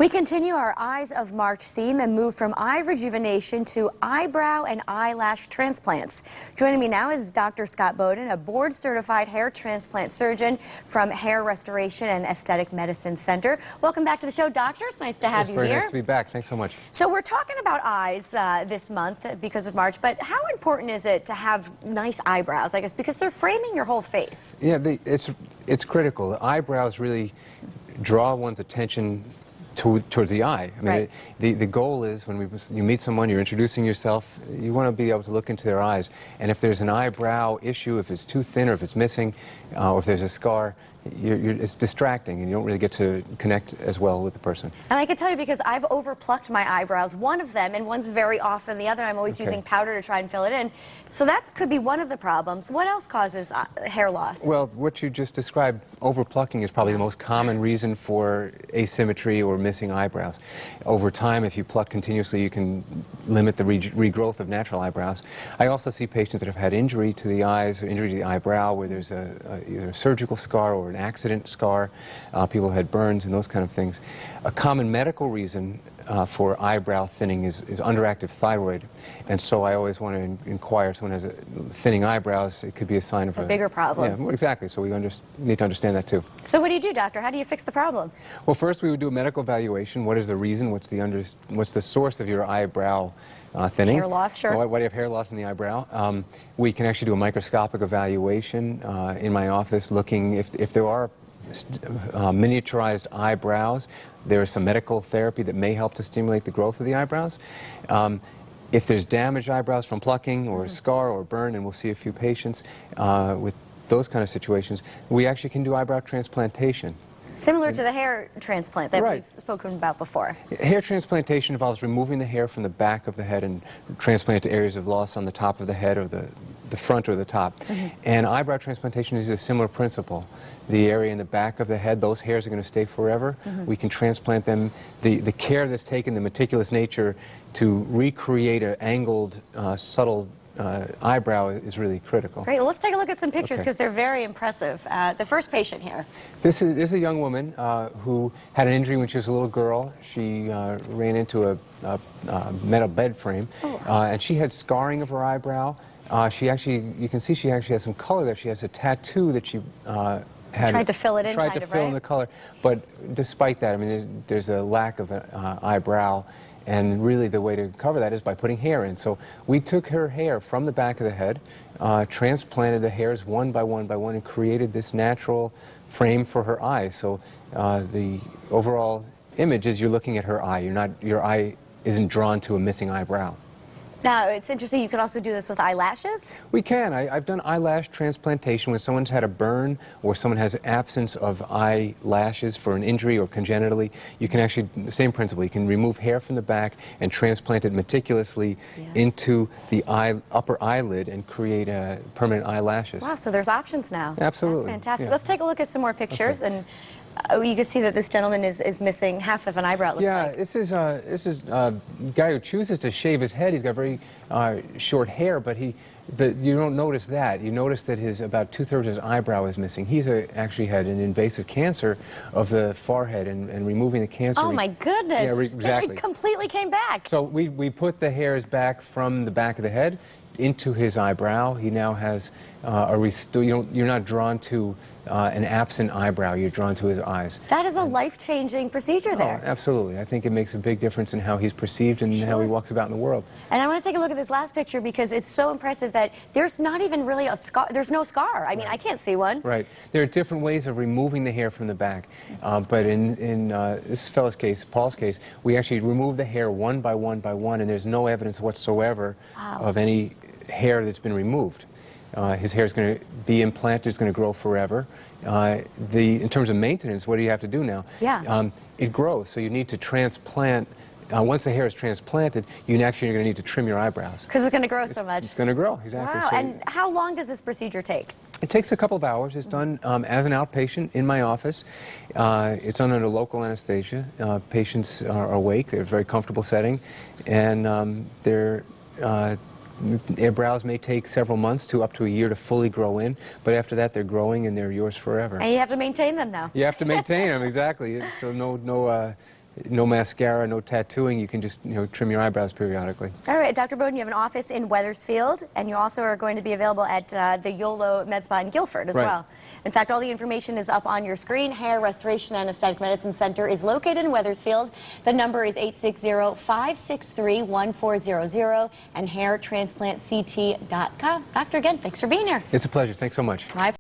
We continue our Eyes of March theme and move from eye rejuvenation to eyebrow and eyelash transplants. Joining me now is Dr. Scott Bowden, a board-certified hair transplant surgeon from Hair Restoration and Aesthetic Medicine Center. Welcome back to the show, Doctor. It's nice to have you here. It's very nice to be back. Thanks so much. So we're talking about eyes this month because of March, but how important is it to have nice eyebrows, I guess, because they're framing your whole face? Yeah, it's critical. The eyebrows really draw one's attention towards the eye. I mean, right. The goal is when you meet someone, you're introducing yourself, you want to be able to look into their eyes. And if there's an eyebrow issue, if it's too thin or if it's missing, or if there's a scar, it's distracting and you don't really get to connect as well with the person. And I can tell you because I've overplucked my eyebrows, one of them, and one's very off than the other. I'm always using powder to try and fill it in. So that could be one of the problems. What else causes hair loss? Well, what you just described, overplucking, is probably the most common reason for asymmetry or missing eyebrows. Over time, if you pluck continuously, you can limit the regrowth of natural eyebrows. I also see patients that have had injury to the eyes or injury to the eyebrow where there's either a surgical scar or an accident scar. People have had burns and those kind of things. A common medical reason for eyebrow thinning is underactive thyroid, and so I always want to inquire if someone has thinning eyebrows. It could be a sign of a bigger problem. Yeah, well, exactly. So we need to understand that too. So what do you do, doctor? How do you fix the problem? Well, first we would do a medical evaluation. What is the reason? What's the source of your eyebrow thinning? Hair loss, sure. Why do you have hair loss in the eyebrow? We can actually do a microscopic evaluation in my office, looking if there are miniaturized eyebrows. There is some medical therapy that may help to stimulate the growth of the eyebrows. If there's damaged eyebrows from plucking or a scar or burn, and we'll see a few patients with those kind of situations, we actually can do eyebrow transplantation. Similar to the hair transplant that we've spoken about before. Hair transplantation involves removing the hair from the back of the head and transplant it to areas of loss on the top of the head or the front or the top. And eyebrow transplantation is a similar principle. The area in the back of the head, those hairs are going to stay forever. We can transplant them. The care that's taken, the meticulous nature to recreate an angled, subtle eyebrow is really critical. Great. Well, let's take a look at some pictures because they're very impressive. The first patient here. This is a young woman who had an injury when she was a little girl. She ran into a metal bed frame, and she had scarring of her eyebrow. You can see she actually has some color there. She has a tattoo that she tried to fill it in, tried to fill in the color. But despite that, I mean, there's a lack of an eyebrow. And really the way to cover that is by putting hair in. So we took her hair from the back of the head, transplanted the hairs one by one by one, and created this natural frame for her eyes. So the overall image is you're looking at her eye. Your eye isn't drawn to a missing eyebrow. Now, it's interesting, you can also do this with eyelashes? We can. I've done eyelash transplantation when someone's had a burn or someone has absence of eyelashes for an injury or congenitally. You can actually, the same principle, you can remove hair from the back and transplant it meticulously into the upper eyelid and create permanent eyelashes. Wow, so there's options now. Absolutely. That's fantastic. Yeah. Let's take a look at some more pictures. And you can see that this gentleman is missing half of an eyebrow, it looks like. Yeah, this is a guy who chooses to shave his head. He's got very short hair, but you don't notice that. You notice that about 2/3 of his eyebrow is missing. He's actually had an invasive cancer of the forehead, and removing the cancer. Oh my goodness! Yeah, exactly. It completely came back. So we put the hairs back from the back of the head into his eyebrow. He now has you're not drawn to an absent eyebrow. You're drawn to his eyes. That is a life-changing procedure there. Oh, absolutely. I think it makes a big difference in how he's perceived and how he walks about in the world. And I want to take a look at this last picture because it's so impressive that there's not even really a scar. There's no scar. I mean, I can't see one. Right. There are different ways of removing the hair from the back. But in this fellow's case, Paul's case, we actually removed the hair one by one by one, and there's no evidence whatsoever of any hair that's been removed. His hair is going to be implanted, it's going to grow forever. In terms of maintenance, what do you have to do now? It grows, so you need to transplant. Once the hair is transplanted, you're going to need to trim your eyebrows. Because it's going to grow so much. It's going to grow, exactly. Wow, so and how long does this procedure take? It takes a couple of hours. It's done as an outpatient in my office. It's done under local anesthesia. Patients are awake. They're in a very comfortable setting, and Eyebrows may take several months to up to a year to fully grow in, but after that they're growing and they're yours forever. And you have to maintain them now. You have to maintain them, exactly. So no No mascara, no tattooing. You can just, trim your eyebrows periodically. All right, Dr. Bowden, you have an office in Wethersfield, and you also are going to be available at the YOLO Med Spa in Guilford as well. In fact, all the information is up on your screen. Hair Restoration and Aesthetic Medicine Center is located in Wethersfield. The number is 860-563-1400 and hairtransplantct.com. Doctor, again, thanks for being here. It's a pleasure. Thanks so much. My